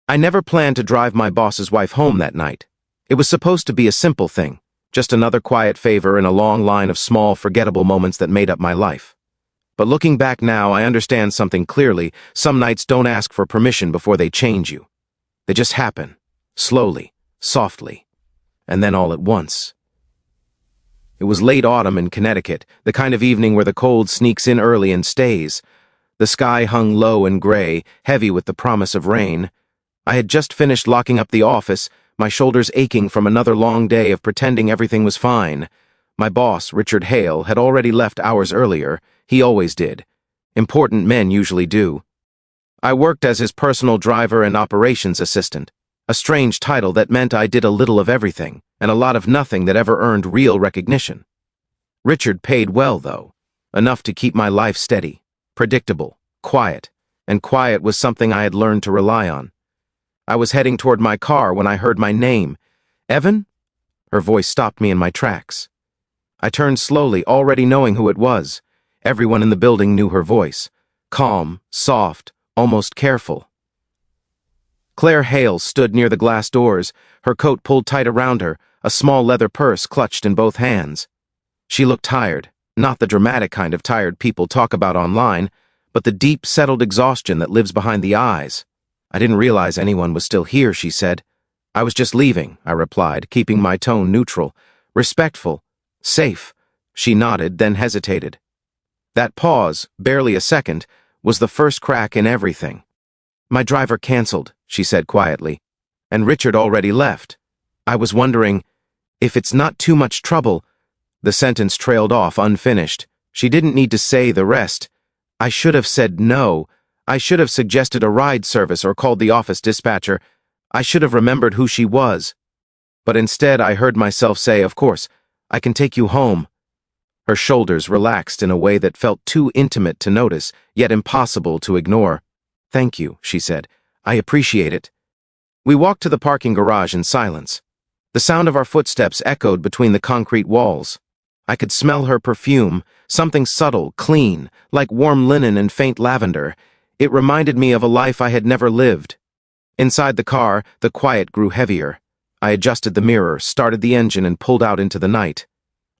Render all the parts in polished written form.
I never planned to drive my boss's wife home that night. It was supposed to be a simple thing, just another quiet favor in a long line of small, forgettable moments that made up my life. But looking back now, I understand something clearly. Some nights don't ask for permission before they change you. They just happen, slowly, softly, and then all at once. It was late autumn in Connecticut, the kind of evening where the cold sneaks in early and stays. The sky hung low and gray, heavy with the promise of rain. I had just finished locking up the office, my shoulders aching from another long day of pretending everything was fine. My boss, Richard Hale, had already left hours earlier. He always did. Important men usually do. I worked as his personal driver and operations assistant, a strange title that meant I did a little of everything, and a lot of nothing that ever earned real recognition. Richard paid well, though, enough to keep my life steady, predictable, quiet, and quiet was something I had learned to rely on. I was heading toward my car when I heard my name. "Evan?" Her voice stopped me in my tracks. I turned slowly, already knowing who it was. Everyone in the building knew her voice. Calm, soft, almost careful. Claire Hale stood near the glass doors, her coat pulled tight around her, a small leather purse clutched in both hands. She looked tired, not the dramatic kind of tired people talk about online, but the deep, settled exhaustion that lives behind the eyes. "I didn't realize anyone was still here," she said. "I was just leaving," I replied, keeping my tone neutral. "Respectful. Safe." She nodded, then hesitated. That pause, barely a second, was the first crack in everything. "My driver canceled," she said quietly, "and Richard already left. I was wondering, if it's not too much trouble—" The sentence trailed off unfinished. She didn't need to say the rest. I should have said no. I should have suggested a ride service or called the office dispatcher. I should have remembered who she was. But instead I heard myself say, "Of course, I can take you home." Her shoulders relaxed in a way that felt too intimate to notice, yet impossible to ignore. "Thank you," she said. "I appreciate it." We walked to the parking garage in silence. The sound of our footsteps echoed between the concrete walls. I could smell her perfume, something subtle, clean, like warm linen and faint lavender. It reminded me of a life I had never lived. Inside the car, the quiet grew heavier. I adjusted the mirror, started the engine, and pulled out into the night.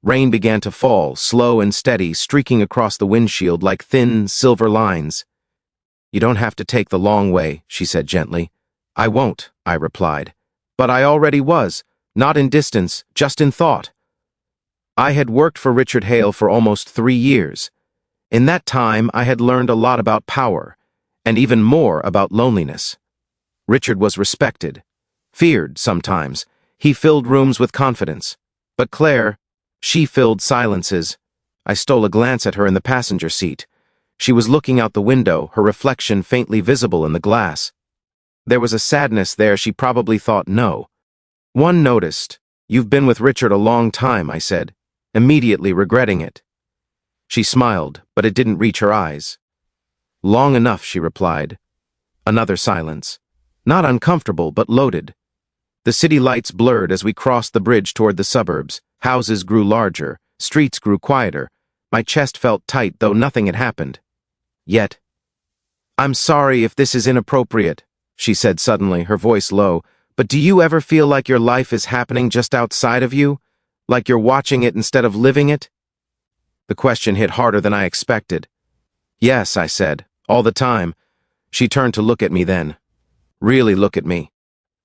Rain began to fall, slow and steady, streaking across the windshield like thin, silver lines. "You don't have to take the long way," she said gently. "I won't," I replied. But I already was, not in distance, just in thought. I had worked for Richard Hale for almost 3 years. In that time, I had learned a lot about power, and even more about loneliness. Richard was respected, feared sometimes. He filled rooms with confidence. But Claire, she filled silences. I stole a glance at her in the passenger seat. She was looking out the window, her reflection faintly visible in the glass. There was a sadness there she probably thought no. One noticed. "You've been with Richard a long time," I said, immediately regretting it. She smiled, but it didn't reach her eyes. "Long enough," she replied. Another silence. Not uncomfortable, but loaded. The city lights blurred as we crossed the bridge toward the suburbs. Houses grew larger, streets grew quieter. My chest felt tight, though nothing had happened. Yet. "I'm sorry if this is inappropriate," she said suddenly, her voice low, "but do you ever feel like your life is happening just outside of you? Like you're watching it instead of living it?" The question hit harder than I expected. "Yes," I said, "all the time." She turned to look at me then. Really look at me.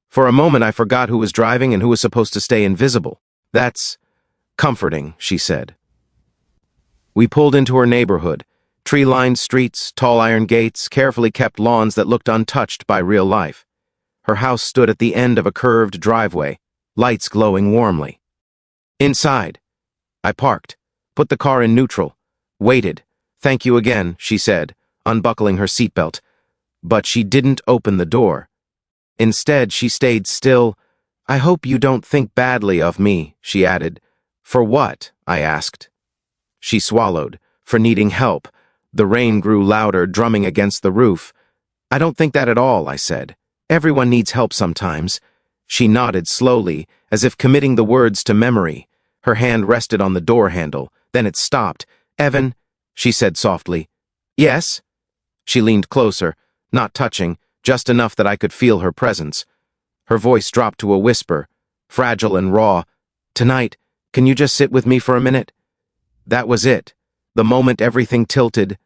For a moment I forgot who was driving and who was supposed to stay invisible. "That's comforting," she said. We pulled into her neighborhood. Tree-lined streets, tall iron gates, carefully kept lawns that looked untouched by real life. Her house stood at the end of a curved driveway, lights glowing warmly. Inside. I parked, put the car in neutral, waited. "Thank you again," she said, unbuckling her seatbelt. But she didn't open the door. Instead, she stayed still. "I hope you don't think badly of me," she added. "For what?" I asked. She swallowed. "For needing help." The rain grew louder, drumming against the roof. "I don't think that at all," I said. "Everyone needs help sometimes." She nodded slowly, as if committing the words to memory. Her hand rested on the door handle, then it stopped. "Evan," she said softly. "Yes?" She leaned closer, not touching, just enough that I could feel her presence. Her voice dropped to a whisper, fragile and raw. "Tonight, can you just sit with me for a minute?" That was it. The moment everything tilted.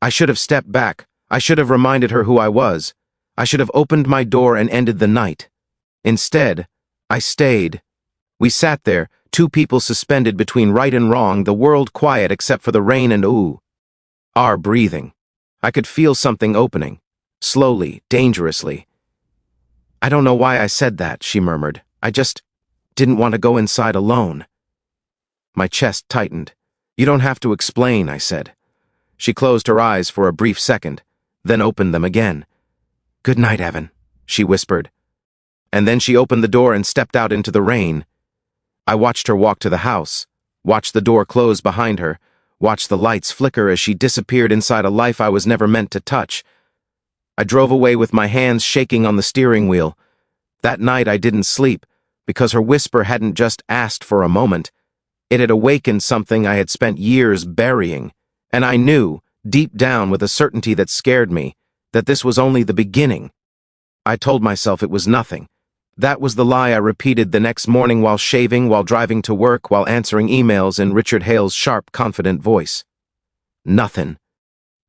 I should have stepped back. I should have reminded her who I was. I should have opened my door and ended the night. Instead, I stayed. We sat there, two people suspended between right and wrong, the world quiet except for the rain and our breathing. I could feel something opening. Slowly, dangerously. "I don't know why I said that," she murmured. "I just didn't want to go inside alone." My chest tightened. "You don't have to explain," I said. She closed her eyes for a brief second, then opened them again. "Good night, Evan," she whispered. And then she opened the door and stepped out into the rain. I watched her walk to the house, watched the door close behind her, watched the lights flicker as she disappeared inside a life I was never meant to touch. I drove away with my hands shaking on the steering wheel. That night I didn't sleep, because her whisper hadn't just asked for a moment. It had awakened something I had spent years burying, and I knew, deep down with a certainty that scared me, that this was only the beginning. I told myself it was nothing. That was the lie I repeated the next morning while shaving, while driving to work, while answering emails in Richard Hale's sharp, confident voice. Nothing.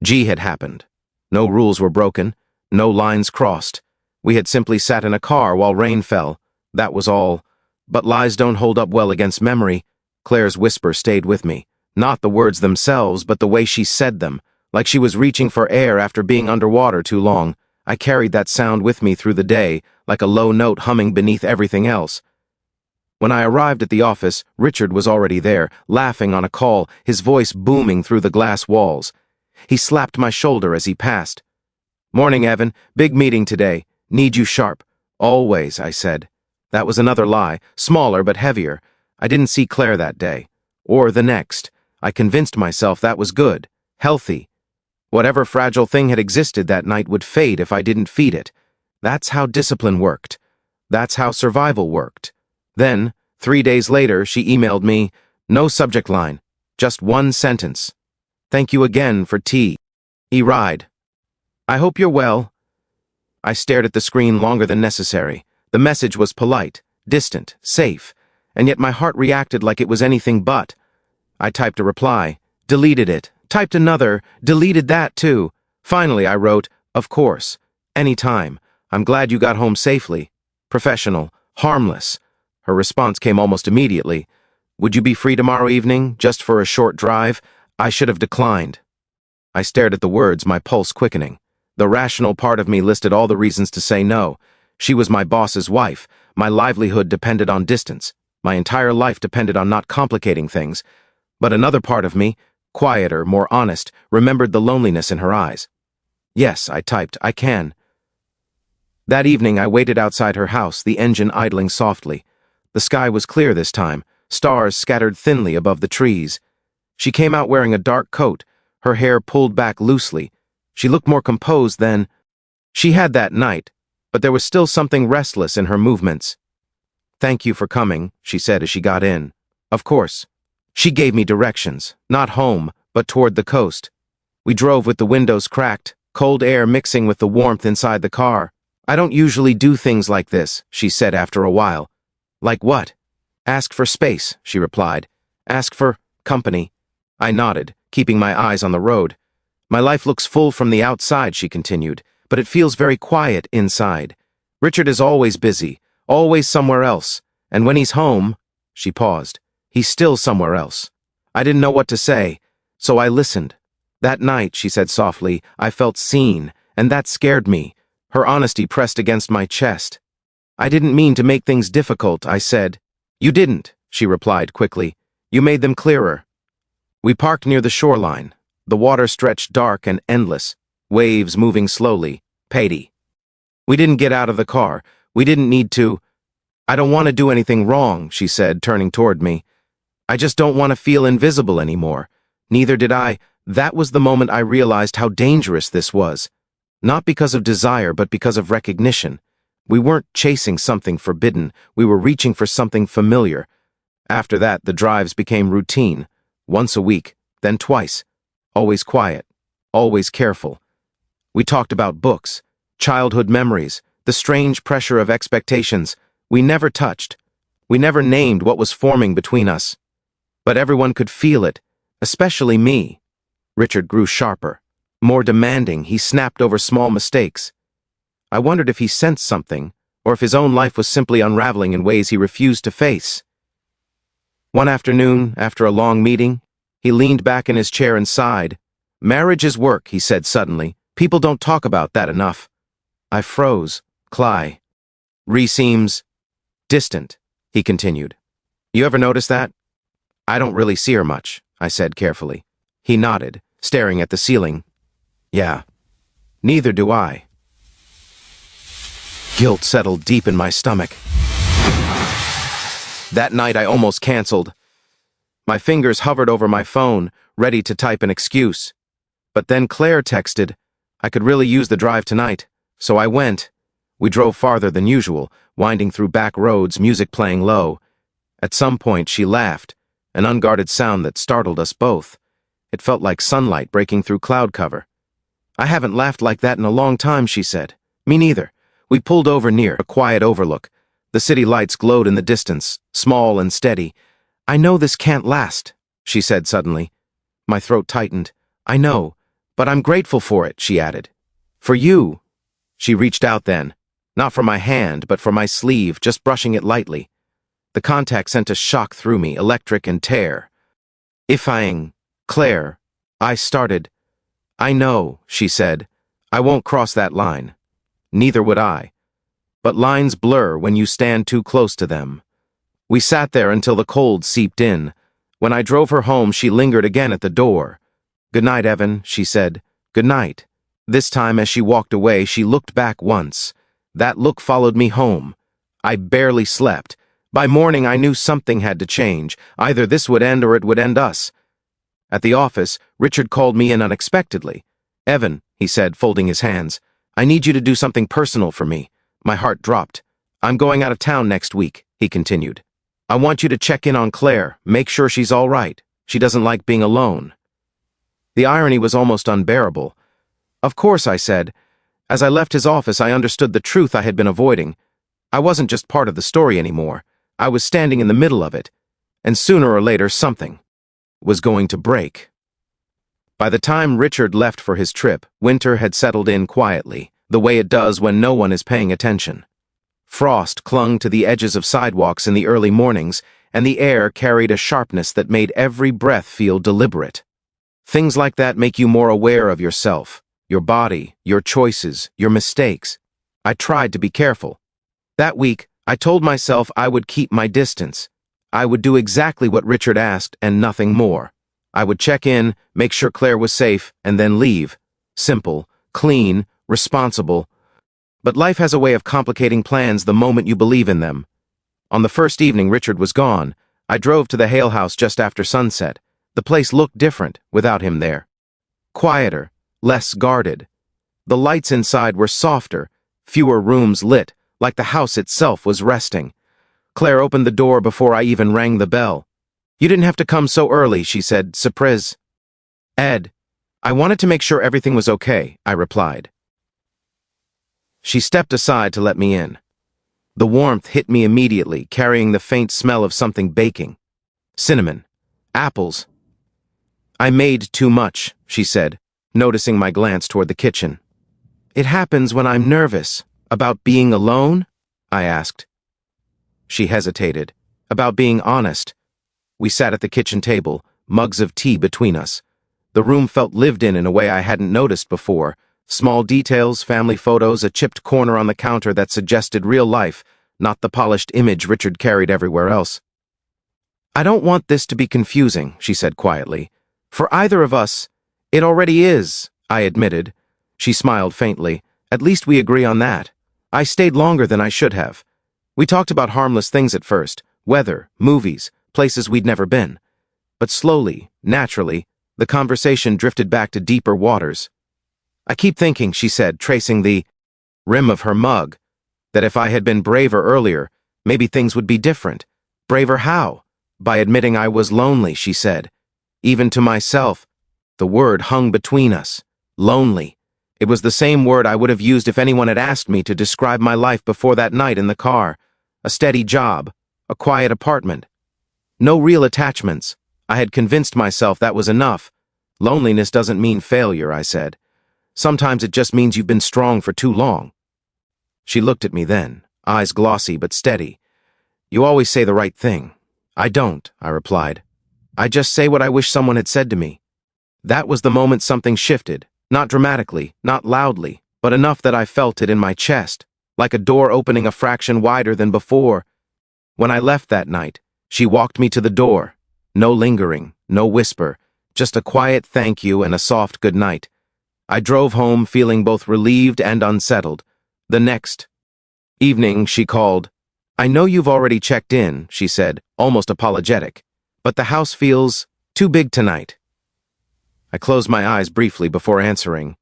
G had happened. No rules were broken, no lines crossed. We had simply sat in a car while rain fell. That was all. But lies don't hold up well against memory. Claire's whisper stayed with me. Not the words themselves, but the way she said them, like she was reaching for air after being underwater too long. I carried that sound with me through the day, like a low note humming beneath everything else. When I arrived at the office, Richard was already there, laughing on a call, his voice booming through the glass walls. He slapped my shoulder as he passed. "Morning, Evan. Big meeting today. Need you sharp." "Always," I said. That was another lie, smaller but heavier. I didn't see Claire that day. Or the next. I convinced myself that was good, healthy. Whatever fragile thing had existed that night would fade if I didn't feed it. That's how discipline worked. That's how survival worked. Then, 3 days later, she emailed me, no subject line, just one sentence. "Thank you again for tea. Ride. I hope you're well." I stared at the screen longer than necessary. The message was polite, distant, safe, and yet my heart reacted like it was anything but. I typed a reply, deleted it, typed another, deleted that too. Finally, I wrote, "Of course. Anytime. I'm glad you got home safely. Professional. Harmless." Her response came almost immediately. "Would you be free tomorrow evening, just for a short drive?" I should have declined. I stared at the words, my pulse quickening. The rational part of me listed all the reasons to say no. She was my boss's wife. My livelihood depended on distance. My entire life depended on not complicating things. But another part of me, quieter, more honest, remembered the loneliness in her eyes. "Yes," I typed, "I can." That evening I waited outside her house, the engine idling softly. The sky was clear this time, stars scattered thinly above the trees. She came out wearing a dark coat, her hair pulled back loosely. She looked more composed than she had that night, but there was still something restless in her movements. "Thank you for coming," she said as she got in. "Of course." She gave me directions, not home, but toward the coast. We drove with the windows cracked, cold air mixing with the warmth inside the car. "I don't usually do things like this," she said after a while. "Like what?" "Ask for space," she replied. "Ask for company." I nodded, keeping my eyes on the road. "My life looks full from the outside," she continued, "but it feels very quiet inside. Richard is always busy, always somewhere else, and when he's home," she paused, "he's still somewhere else." I didn't know what to say, so I listened. "That night," she said softly, "I felt seen, and that scared me." Her honesty pressed against my chest. "I didn't mean to make things difficult," I said. "You didn't," she replied quickly. "You made them clearer." We parked near the shoreline. The water stretched dark and endless, waves moving slowly, pady. We didn't get out of the car. We didn't need to. "I don't want to do anything wrong," she said, turning toward me. "I just don't want to feel invisible anymore." Neither did I. That was the moment I realized how dangerous this was. Not because of desire, but because of recognition. We weren't chasing something forbidden. We were reaching for something familiar. After that, the drives became routine. Once a week, then twice. Always quiet. Always careful. We talked about books. Childhood memories, the strange pressure of expectations. We never touched. We never named what was forming between us. But everyone could feel it, especially me. Richard grew sharper. More demanding, he snapped over small mistakes. I wondered if he sensed something, or if his own life was simply unraveling in ways he refused to face. One afternoon, after a long meeting, he leaned back in his chair and sighed. "Marriage is work," he said suddenly. "People don't talk about that enough." I froze. Cly. Seems distant, he continued. "You ever notice that?" "I don't really see her much," I said carefully. He nodded, staring at the ceiling. "Yeah, neither do I." Guilt settled deep in my stomach. That night I almost canceled. My fingers hovered over my phone, ready to type an excuse. But then Claire texted, I could really use the drive tonight, so I went. We drove farther than usual, winding through back roads, music playing low. At some point she laughed, an unguarded sound that startled us both. It felt like sunlight breaking through cloud cover. "I haven't laughed like that in a long time," she said. "Me neither." We pulled over near a quiet overlook. The city lights glowed in the distance, small and steady. "I know this can't last," she said suddenly. My throat tightened. "I know, but I'm grateful for it," she added. "For you." She reached out then, not for my hand, but for my sleeve, just brushing it lightly. The contact sent a shock through me, electric and tear. Claire," I started. "I know," she said. "I won't cross that line." Neither would I. But lines blur when you stand too close to them. We sat there until the cold seeped in. When I drove her home, she lingered again at the door. "Good night, Evan," she said. "Good night." This time, as she walked away, she looked back once. That look followed me home. I barely slept. By morning, I knew something had to change. Either this would end or it would end us. At the office, Richard called me in unexpectedly. "Evan," he said, folding his hands, "I need you to do something personal for me." My heart dropped. "I'm going out of town next week," he continued. "I want you to check in on Claire, make sure she's all right. She doesn't like being alone." The irony was almost unbearable. "Of course," I said. As I left his office, I understood the truth I had been avoiding. I wasn't just part of the story anymore. I was standing in the middle of it. And sooner or later, something was going to break. By the time Richard left for his trip, winter had settled in quietly, the way it does when no one is paying attention. Frost clung to the edges of sidewalks in the early mornings, and the air carried a sharpness that made every breath feel deliberate. Things like that make you more aware of yourself, your body, your choices, your mistakes. I tried to be careful. That week, I told myself I would keep my distance. I would do exactly what Richard asked and nothing more. I would check in, make sure Claire was safe, and then leave. Simple, clean, responsible. But life has a way of complicating plans the moment you believe in them. On the first evening Richard was gone, I drove to the Hale house just after sunset. The place looked different without him there. Quieter, less guarded. The lights inside were softer, fewer rooms lit, like the house itself was resting. Claire opened the door before I even rang the bell. "You didn't have to come so early," she said, surprise. "Ed, I wanted to make sure everything was okay," I replied. She stepped aside to let me in. The warmth hit me immediately, carrying the faint smell of something baking. Cinnamon. Apples. "I made too much," she said, noticing my glance toward the kitchen. "It happens when I'm nervous." "About being alone?" I asked. She hesitated. "About being honest." We sat at the kitchen table, mugs of tea between us. The room felt lived in a way I hadn't noticed before. Small details, family photos, a chipped corner on the counter that suggested real life, not the polished image Richard carried everywhere else. "I don't want this to be confusing," she said quietly. "For either of us, it already is," I admitted. She smiled faintly. "At least we agree on that." I stayed longer than I should have. We talked about harmless things at first, weather, movies, places we'd never been. But slowly, naturally, the conversation drifted back to deeper waters. "I keep thinking," she said, tracing the rim of her mug, "that if I had been braver earlier, maybe things would be different." "Braver how?" "By admitting I was lonely," she said. "Even to myself." The word hung between us. Lonely. It was the same word I would have used if anyone had asked me to describe my life before that night in the car. A steady job, a quiet apartment. No real attachments. I had convinced myself that was enough. Loneliness doesn't mean failure, I said. Sometimes it just means you've been strong for too long. She looked at me then, eyes glossy but steady. You always say the right thing. I don't, I replied. I just say what I wish someone had said to me. That was the moment something shifted, not dramatically, not loudly, but enough that I felt it in my chest, like a door opening a fraction wider than before. When I left that night, she walked me to the door. No lingering, no whisper, just a quiet thank you and a soft good night. I drove home feeling both relieved and unsettled. The next evening, she called. I know you've already checked in, she said, almost apologetic, but the house feels too big tonight. I closed my eyes briefly before answering.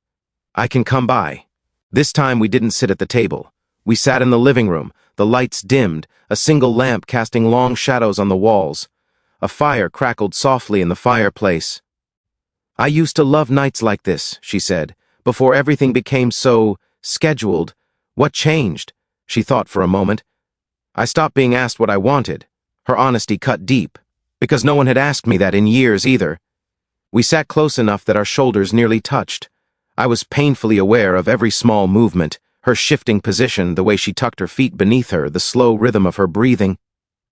I can come by. This time we didn't sit at the table. We sat in the living room, the lights dimmed, a single lamp casting long shadows on the walls. A fire crackled softly in the fireplace. I used to love nights like this, she said, before everything became so scheduled. What changed? She thought for a moment. I stopped being asked what I wanted. Her honesty cut deep, because no one had asked me that in years either. We sat close enough that our shoulders nearly touched. I was painfully aware of every small movement, her shifting position, the way she tucked her feet beneath her, the slow rhythm of her breathing.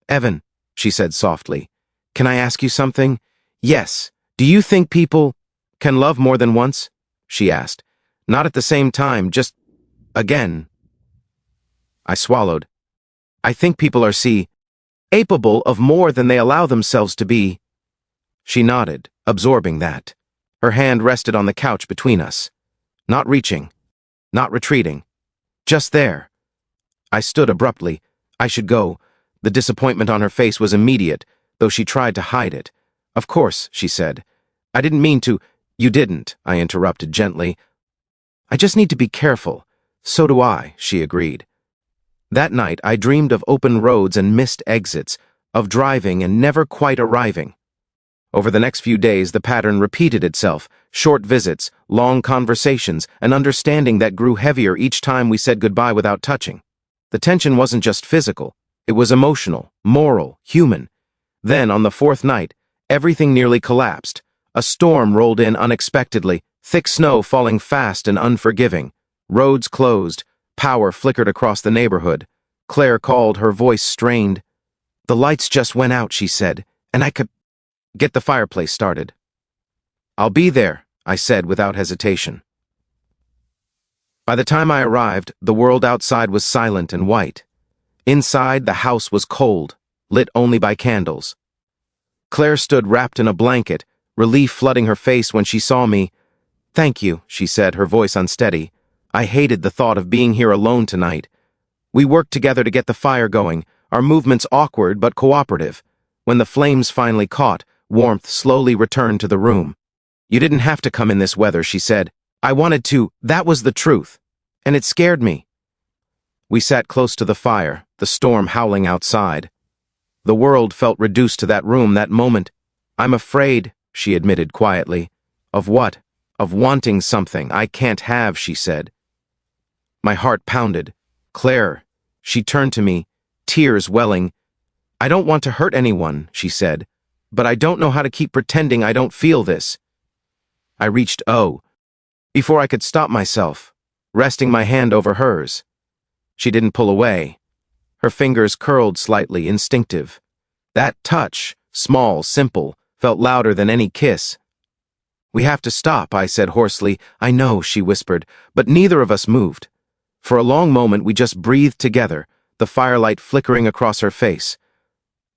Evan, she said softly, can I ask you something? Yes. Do you think people can love more than once? She asked. Not at the same time, just again. I swallowed. I think people are capable of more than they allow themselves to be. She nodded, absorbing that. Her hand rested on the couch between us. Not reaching, not retreating. Just there. I stood abruptly. I should go. The disappointment on her face was immediate, though she tried to hide it. Of course, she said. I didn't mean to. You didn't, I interrupted gently. I just need to be careful. So do I, she agreed. That night, I dreamed of open roads and missed exits, of driving and never quite arriving. Over the next few days, the pattern repeated itself, short visits, long conversations, an understanding that grew heavier each time we said goodbye without touching. The tension wasn't just physical, it was emotional, moral, human. Then, on the fourth night, everything nearly collapsed. A storm rolled in unexpectedly, thick snow falling fast and unforgiving. Roads closed. Power flickered across the neighborhood. Claire called, her voice strained. The lights just went out, she said, and I could get the fireplace started. I'll be there, I said without hesitation. By the time I arrived, the world outside was silent and white. Inside, the house was cold, lit only by candles. Claire stood wrapped in a blanket, relief flooding her face when she saw me. Thank you, she said, her voice unsteady. I hated the thought of being here alone tonight. We worked together to get the fire going, our movements awkward but cooperative. When the flames finally caught, warmth slowly returned to the room. You didn't have to come in this weather, she said. I wanted to, that was the truth. And it scared me. We sat close to the fire, the storm howling outside. The world felt reduced to that room that moment. I'm afraid, she admitted quietly. Of what? Of wanting something I can't have, she said. My heart pounded. Claire, she turned to me, tears welling. I don't want to hurt anyone, she said, but I don't know how to keep pretending I don't feel this. I reached before I could stop myself, resting my hand over hers. She didn't pull away. Her fingers curled slightly, instinctive. That touch, small, simple, felt louder than any kiss. We have to stop, I said hoarsely. I know, she whispered, but neither of us moved. For a long moment we just breathed together, the firelight flickering across her face.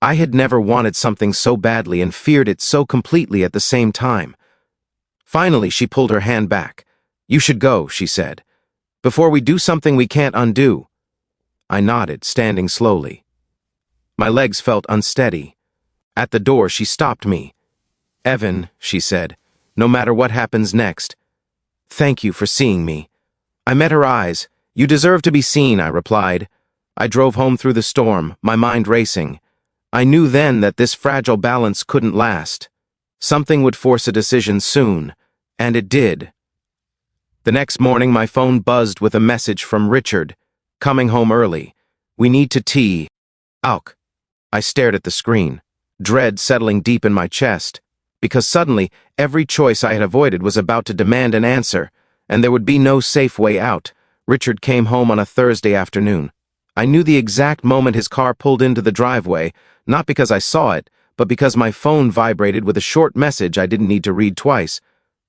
I had never wanted something so badly and feared it so completely at the same time. Finally, she pulled her hand back. You should go, she said. Before we do something we can't undo. I nodded, standing slowly. My legs felt unsteady. At the door, she stopped me. Evan, she said, no matter what happens next, thank you for seeing me. I met her eyes. You deserve to be seen, I replied. I drove home through the storm, my mind racing. I knew then that this fragile balance couldn't last. Something would force a decision soon, and it did. The next morning, my phone buzzed with a message from Richard. Coming home early. We need to tea. Auk. I stared at the screen, dread settling deep in my chest, because suddenly every choice I had avoided was about to demand an answer, and there would be no safe way out. Richard came home on a Thursday afternoon. I knew the exact moment his car pulled into the driveway, not because I saw it, but because my phone vibrated with a short message I didn't need to read twice.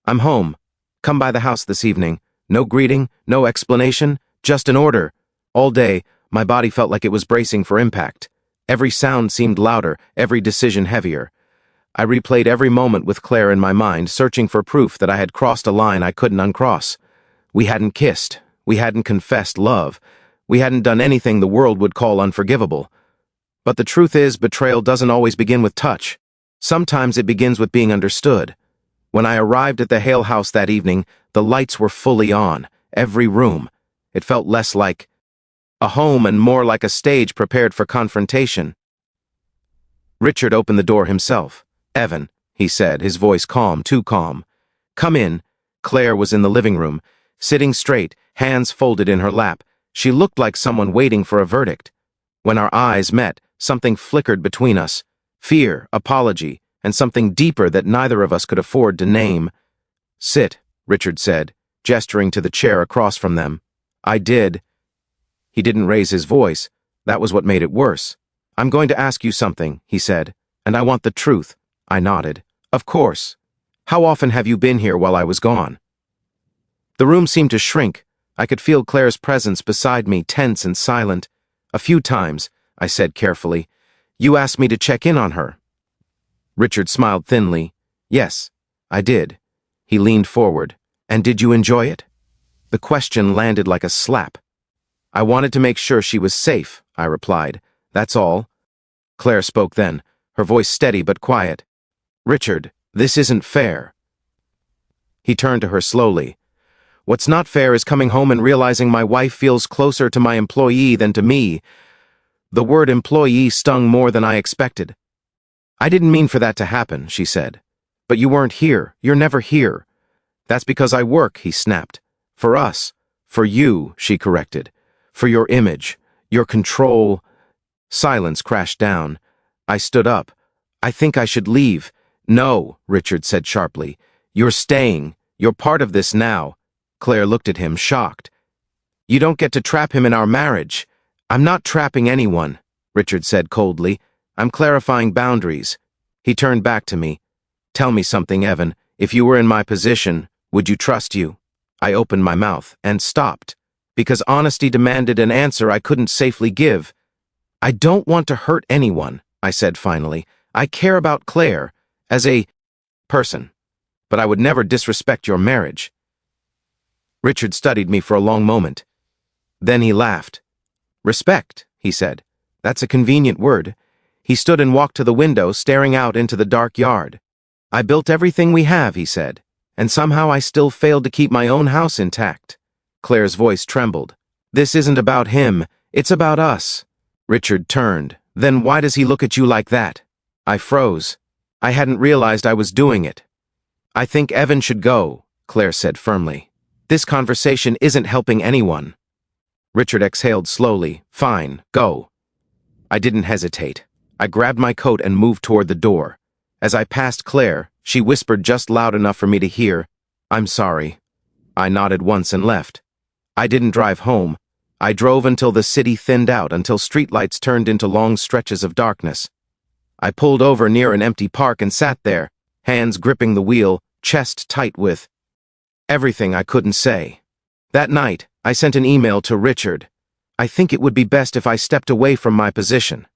I'm home. Come by the house this evening. No greeting, no explanation, just an order. All day, my body felt like it was bracing for impact. Every sound seemed louder, every decision heavier. I replayed every moment with Claire in my mind, searching for proof that I had crossed a line I couldn't uncross. We hadn't kissed. We hadn't confessed love. We hadn't done anything the world would call unforgivable. But the truth is, betrayal doesn't always begin with touch. Sometimes it begins with being understood. When I arrived at the Hale house that evening, the lights were fully on, every room. It felt less like a home and more like a stage prepared for confrontation. Richard opened the door himself. "Evan," he said, his voice calm, too calm. "Come in." Claire was in the living room, sitting straight, hands folded in her lap. She looked like someone waiting for a verdict. When our eyes met, something flickered between us. Fear, apology, and something deeper that neither of us could afford to name. "Sit," Richard said, gesturing to the chair across from them. I did. He didn't raise his voice. That was what made it worse. "I'm going to ask you something," he said, "and I want the truth." I nodded. "Of course. How often have you been here while I was gone?" The room seemed to shrink. I could feel Claire's presence beside me, tense and silent. "A few times," I said carefully. "You asked me to check in on her." Richard smiled thinly. "Yes, I did." He leaned forward. "And did you enjoy it?" The question landed like a slap. "I wanted to make sure she was safe," I replied. "That's all." Claire spoke then, her voice steady but quiet. "Richard, this isn't fair." He turned to her slowly. "What's not fair is coming home and realizing my wife feels closer to my employee than to me." The word employee stung more than I expected. "I didn't mean for that to happen," she said. "But you weren't here. You're never here." "That's because I work," he snapped. "For us. For you," she corrected. "For your image. Your control." Silence crashed down. I stood up. "I think I should leave." "No," Richard said sharply. "You're staying. You're part of this now." Claire looked at him, shocked. "You don't get to trap him in our marriage." "I'm not trapping anyone," Richard said coldly. "I'm clarifying boundaries." He turned back to me. "Tell me something, Evan. If you were in my position, would you trust you?" I opened my mouth and stopped, because honesty demanded an answer I couldn't safely give. "I don't want to hurt anyone," I said finally. "I care about Claire as a person, but I would never disrespect your marriage." Richard studied me for a long moment. Then he laughed. "Respect," he said. "That's a convenient word." He stood and walked to the window, staring out into the dark yard. "I built everything we have," he said, "and somehow I still failed to keep my own house intact." Claire's voice trembled. "This isn't about him, it's about us." Richard turned. "Then why does he look at you like that?" I froze. I hadn't realized I was doing it. "I think Evan should go," Claire said firmly. "This conversation isn't helping anyone." Richard exhaled slowly. "Fine, go." I didn't hesitate. I grabbed my coat and moved toward the door. As I passed Claire, she whispered just loud enough for me to hear, "I'm sorry." I nodded once and left. I didn't drive home. I drove until the city thinned out, until streetlights turned into long stretches of darkness. I pulled over near an empty park and sat there, hands gripping the wheel, chest tight with everything I couldn't say. That night, I sent an email to Richard. "I think it would be best if I stepped away from my position."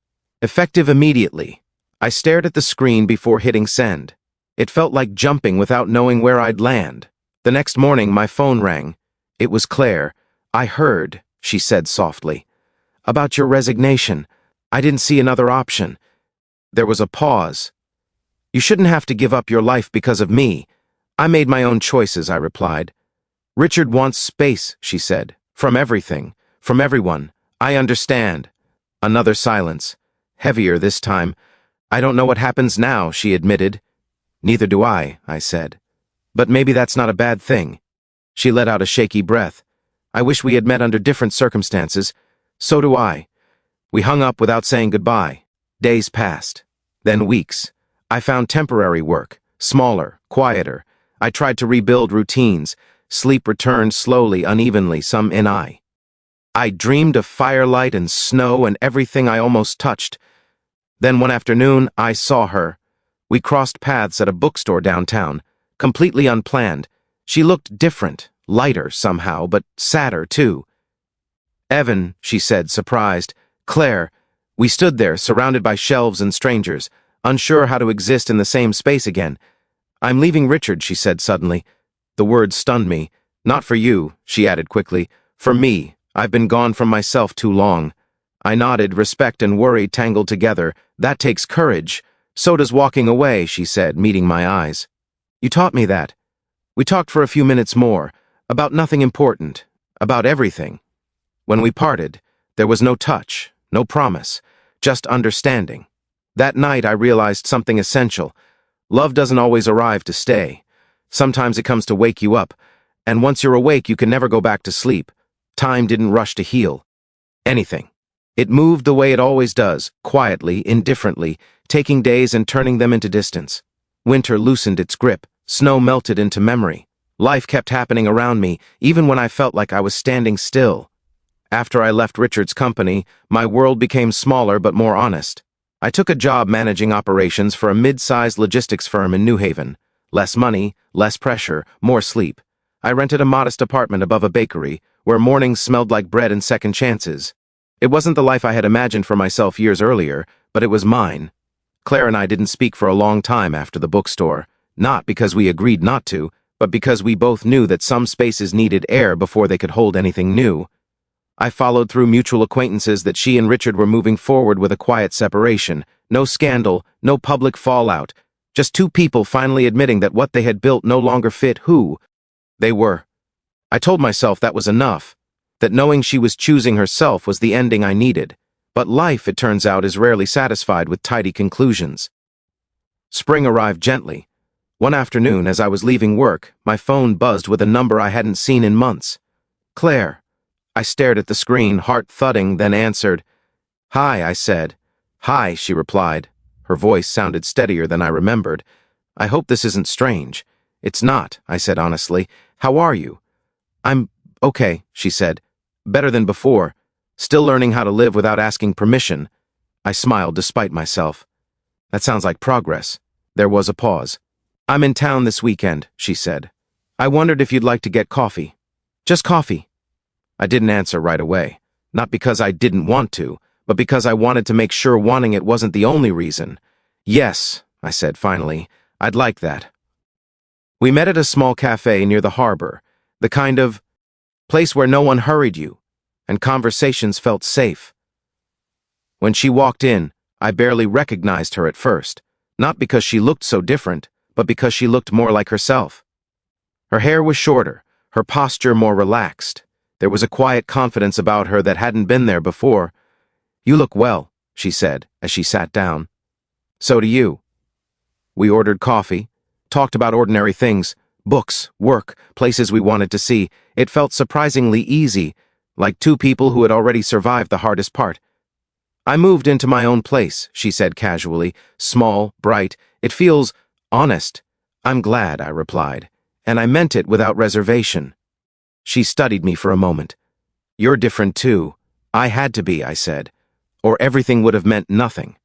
Effective immediately. I stared at the screen before hitting send. It felt like jumping without knowing where I'd land. The next morning, my phone rang. It was Claire. "I heard," she said softly, "about your resignation. I didn't see another option." There was a pause. "You shouldn't have to give up your life because of me." "I made my own choices," I replied. "Richard wants space," she said. "From everything. From everyone. I understand." Another silence. Heavier this time. "I don't know what happens now," she admitted. "Neither do I," I said. "But maybe that's not a bad thing." She let out a shaky breath. I wish we had met under different circumstances. So do I. We hung up without saying goodbye. Days passed. Then weeks. I found temporary work, smaller, quieter. I tried to rebuild routines. Sleep returned slowly, unevenly, some in I dreamed of firelight and snow and everything I almost touched. Then one afternoon, I saw her. We crossed paths at a bookstore downtown, completely unplanned. She looked different, lighter somehow, but sadder too. "Evan," she said, surprised. "Claire." We stood there, surrounded by shelves and strangers, unsure how to exist in the same space again. "I'm leaving Richard," she said suddenly. The words stunned me. "Not for you," she added quickly. "For me. I've been gone from myself too long." I nodded, respect and worry tangled together. "That takes courage. So does walking away," she said, meeting my eyes. "You taught me that." We talked for a few minutes more, about nothing important, about everything. When we parted, there was no touch, no promise, just understanding. That night I realized something essential. Love doesn't always arrive to stay. Sometimes it comes to wake you up, and once you're awake you can never go back to sleep. Time didn't rush to heal anything. It moved the way it always does, quietly, indifferently, taking days and turning them into distance. Winter loosened its grip, snow melted into memory. Life kept happening around me, even when I felt like I was standing still. After I left Richard's company, my world became smaller but more honest. I took a job managing operations for a mid-sized logistics firm in New Haven. Less money, less pressure, more sleep. I rented a modest apartment above a bakery, where mornings smelled like bread and second chances. It wasn't the life I had imagined for myself years earlier, but it was mine. Claire and I didn't speak for a long time after the bookstore, not because we agreed not to, but because we both knew that some spaces needed air before they could hold anything new. I followed through mutual acquaintances that she and Richard were moving forward with a quiet separation. No scandal, no public fallout, just two people finally admitting that what they had built no longer fit who they were. I told myself that was enough, that knowing she was choosing herself was the ending I needed. But life, it turns out, is rarely satisfied with tidy conclusions. Spring arrived gently. One afternoon, as I was leaving work, my phone buzzed with a number I hadn't seen in months. "Claire." I stared at the screen, heart thudding, then answered. "Hi," I said. "Hi," she replied. Her voice sounded steadier than I remembered. "I hope this isn't strange." "It's not," I said honestly. "How are you?" "I'm okay," she said. "Better than before. Still learning how to live without asking permission." I smiled despite myself. "That sounds like progress." There was a pause. "I'm in town this weekend," she said. "I wondered if you'd like to get coffee." "Just coffee." I didn't answer right away. Not because I didn't want to, but because I wanted to make sure wanting it wasn't the only reason. "Yes," I said finally. "I'd like that." We met at a small cafe near the harbor, the kind of place where no one hurried you, and conversations felt safe. When she walked in, I barely recognized her at first, not because she looked so different, but because she looked more like herself. Her hair was shorter, her posture more relaxed. There was a quiet confidence about her that hadn't been there before. "You look well," she said, as she sat down. "So do you." We ordered coffee, talked about ordinary things, books, work, places we wanted to see. It felt surprisingly easy, like two people who had already survived the hardest part. "I moved into my own place," she said casually, "small, bright. It feels honest." "I'm glad," I replied, and I meant it without reservation. She studied me for a moment. "You're different too." "I had to be," I said, "or everything would have meant nothing."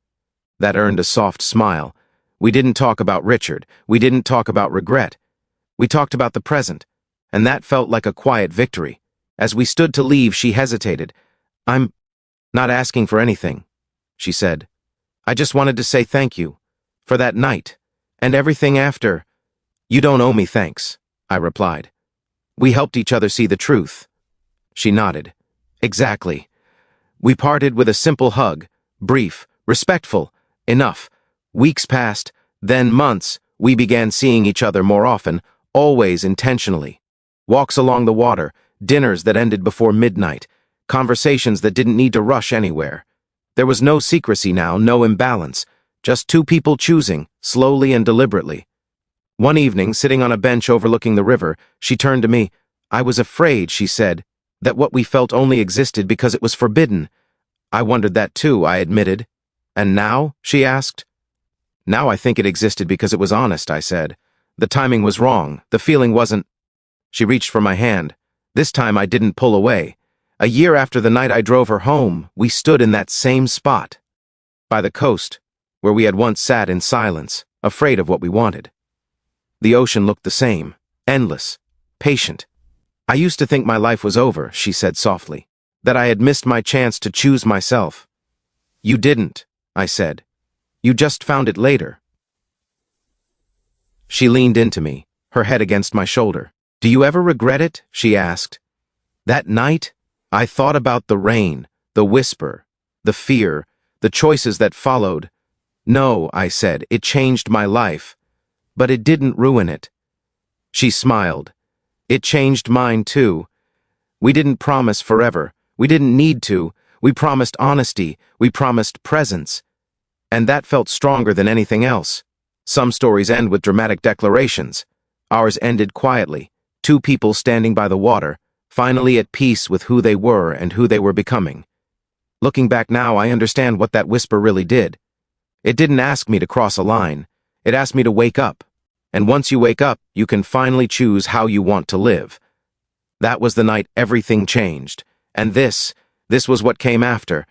That earned a soft smile. We didn't talk about Richard. We didn't talk about regret. We talked about the present, and that felt like a quiet victory. As we stood to leave, she hesitated. "I'm not asking for anything," she said. "I just wanted to say thank you for that night and everything after." "You don't owe me thanks," I replied. "We helped each other see the truth." She nodded. "Exactly." We parted with a simple hug, brief, respectful, enough. Weeks passed, then months. We began seeing each other more often, always intentionally. Walks along the water, dinners that ended before midnight, conversations that didn't need to rush anywhere. There was no secrecy now, no imbalance, just two people choosing, slowly and deliberately. One evening, sitting on a bench overlooking the river, she turned to me. I was afraid, she said, that what we felt only existed because it was forbidden. I wondered that too, I admitted. And now? She asked. Now I think it existed because it was honest, I said. The timing was wrong. The feeling wasn't. She reached for my hand. This time I didn't pull away. A year after the night I drove her home, we stood in that same spot, by the coast, where we had once sat in silence, afraid of what we wanted. The ocean looked the same, endless, patient. I used to think my life was over, she said softly, that I had missed my chance to choose myself. You didn't, I said. You just found it later. She leaned into me, her head against my shoulder. Do you ever regret it? She asked. That night, I thought about the rain, the whisper, the fear, the choices that followed. No, I said, it changed my life. But it didn't ruin it. She smiled. It changed mine too. We didn't promise forever. We didn't need to. We promised honesty. We promised presence. And that felt stronger than anything else. Some stories end with dramatic declarations. Ours ended quietly. Two people standing by the water, finally at peace with who they were and who they were becoming. Looking back now, I understand what that whisper really did. It didn't ask me to cross a line. It asked me to wake up. And once you wake up, you can finally choose how you want to live. That was the night everything changed. And this was what came after.